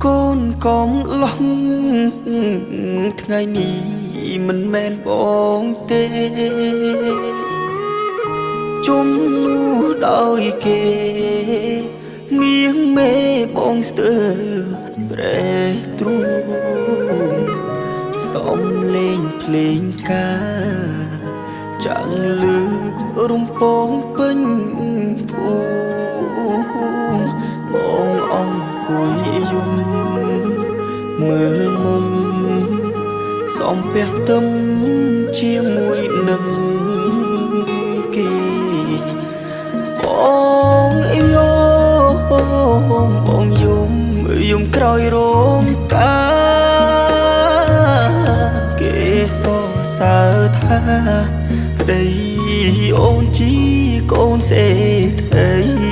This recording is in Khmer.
កូនកុំឡោះថ្ងៃនេះមិនមែនបងទេជុំនោះដោយគេមៀងមេបងស្ទើប្រែទ្រូងសំលេងភ្លេងការចាំងលឺរំពងពេញភូមិបងអង្គុយយំមើលមុំសំពះទឹមជាមួយនឹងគេបងយោបងយំក្រោយរោងការគេសរសើរថាប្តីអូនជីកូនសេដ្ឋី